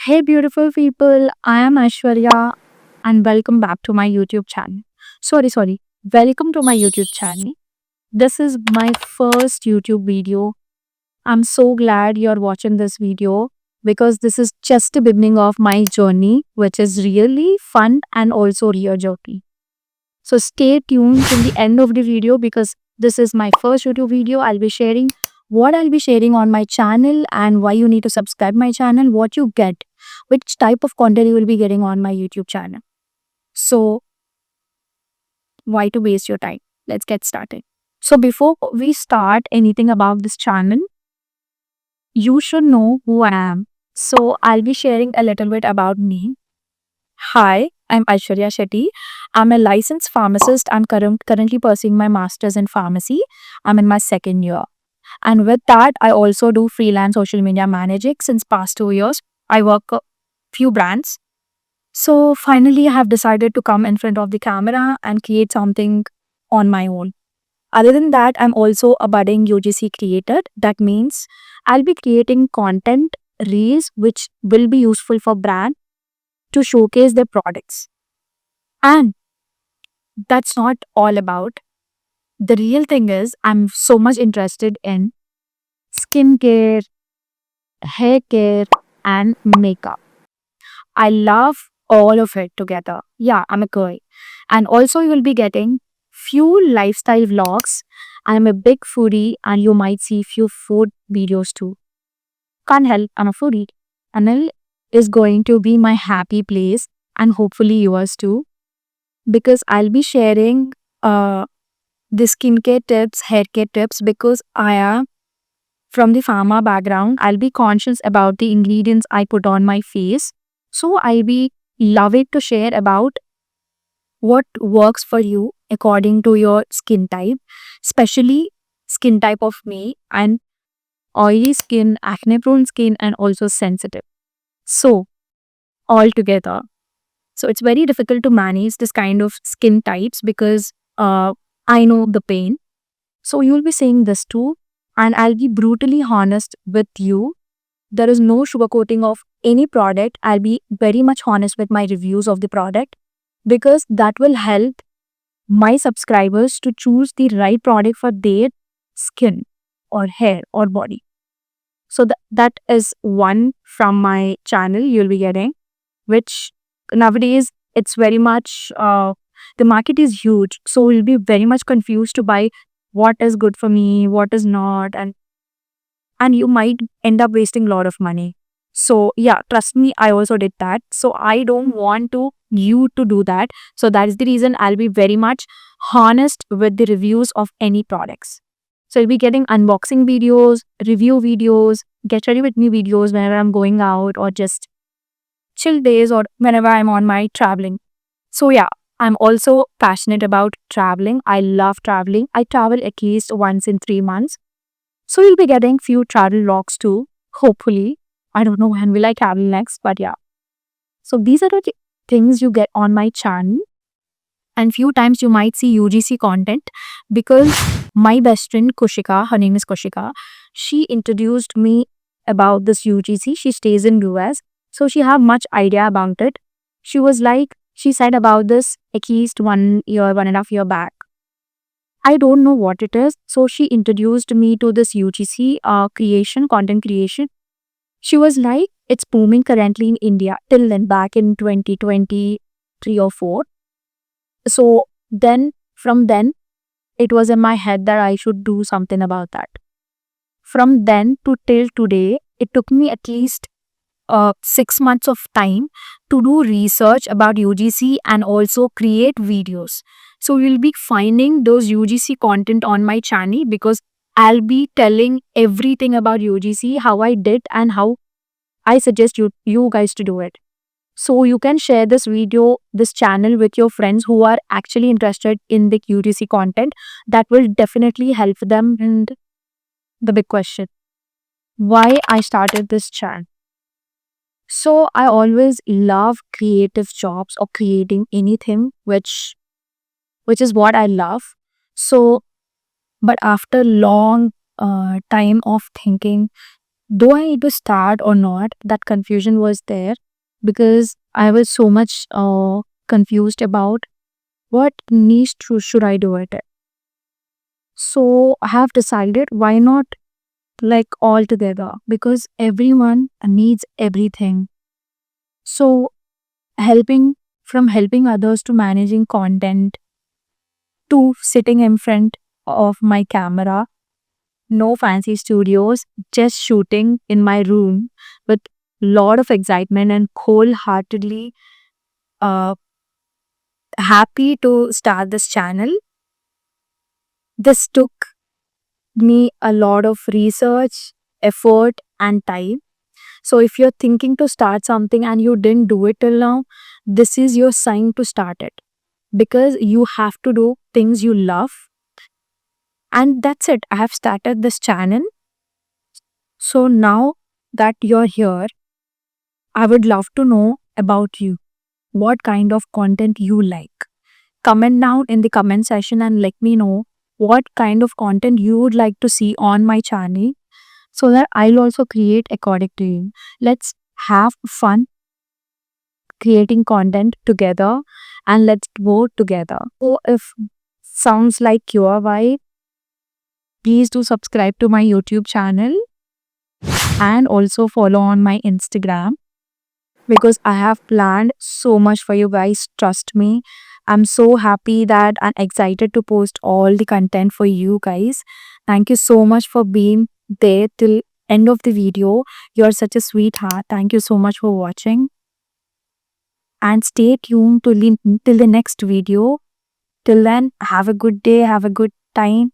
Hey, beautiful people, I am Aishwarya and welcome back to my YouTube channel. Sorry, welcome to my YouTube channel. This is my first YouTube video. I'm so glad you're watching this video because this is just the beginning of my journey, which is really fun and also real journey. So stay tuned till the end of the video because this is my first YouTube video. I'll be sharing what I'll be sharing on my channel and why you need to subscribe my channel, what you get, which type of content you will be getting on my YouTube channel. So why to waste your time? Let's get started. So before we start anything about this channel, you should know who I am. So I'll be sharing a little bit about me. Hi, I'm Aishwarya Shetty. I'm a licensed pharmacist and currently pursuing my master's in pharmacy. I'm in my second year. And with that, I also do freelance social media managing since past 2 years. I work a few brands. So finally, I have decided to come in front of the camera and create something on my own. Other than that, I'm also a budding UGC creator. That means I'll be creating content reels which will be useful for brand to showcase their products. And that's not all about. The real thing is, I'm so much interested in skincare, hair care, and makeup. I love all of it together. Yeah, I'm a girl. And also, you will be getting few lifestyle vlogs. I'm a big foodie, and you might see few food videos too. Can't help, I'm a foodie. Anil is going to be my happy place, and hopefully yours too, because I'll be sharing the skincare tips, hair care tips, because I am from the pharma background. I'll be conscious about the ingredients I put on my face. So I'll be loving to share about what works for you according to your skin type, especially skin type of me and oily skin, acne prone skin, and also sensitive. So all together. So it's very difficult to manage this kind of skin types because I know the pain. So you'll be saying this too, and I'll be brutally honest with you. There is no sugarcoating of any product. I'll be very much honest with my reviews of the product because that will help my subscribers to choose the right product for their skin or hair or body. So that is one from my channel you'll be getting, which nowadays it's very much, the market is huge. So you'll be very much confused to buy what is good for me, what is not, and you might end up wasting a lot of money. So yeah, trust me, I also did that. So I don't want to you to do that. So that is the reason I'll be very much honest with the reviews of any products. So I'll be getting unboxing videos, review videos, get ready with me videos whenever I'm going out or just chill days or whenever I'm on my traveling. So yeah, I'm also passionate about traveling. I love traveling. I travel at least once in 3 months. So you'll be getting few travel vlogs too, hopefully. I don't know when will I travel next, but yeah. So these are the things you get on my channel. And few times you might see UGC content because my best friend Kushika, her name is Kushika, she introduced me about this UGC. She stays in US, so she have much idea about it. She said about this at least 1 year, 1.5 year back. I don't know what it is. So she introduced me to this UGC content creation. She was like, it's booming currently in India till then, back in 2023 or 4. So from then, it was in my head that I should do something about that. From then to till today, it took me at least 6 months of time to do research about UGC and also create videos. So you'll be finding those UGC content on my channel because I'll be telling everything about UGC, how I did and how I suggest you guys to do it. So you can share this video, this channel with your friends who are actually interested in the UGC content. That will definitely help them. And the big question, why I started this channel? So I always love creative jobs or creating anything which is what I love. So but after long time of thinking, Though I need to start or not, that confusion was there because I was so much confused about what niche should I do it. So I have decided why not like all together, because everyone needs everything. So helping others to managing content to sitting in front of my camera, no fancy studios, just shooting in my room with lot of excitement and wholeheartedly uh, happy to start this channel. This took me a lot of research, effort, and time. So if you're thinking to start something and you didn't do it till now, this is your sign to start it, because you have to do things you love. And that's it. I have started this channel. So now that you're here, I would love to know about you. What kind of content you like? Comment down in the comment section and let me know what kind of content you would like to see on my channel, so that I'll also create according to you. Let's have fun creating content together and let's grow together. So if sounds like your vibe, please do subscribe to my YouTube channel and also follow on my Instagram, because I have planned so much for you guys. Trust me. I'm so happy that I'm excited to post all the content for you guys. Thank you so much for being there till end of the video. You're such a sweetheart. Thank you so much for watching and stay tuned till the next video. Till then, have a good day, have a good time.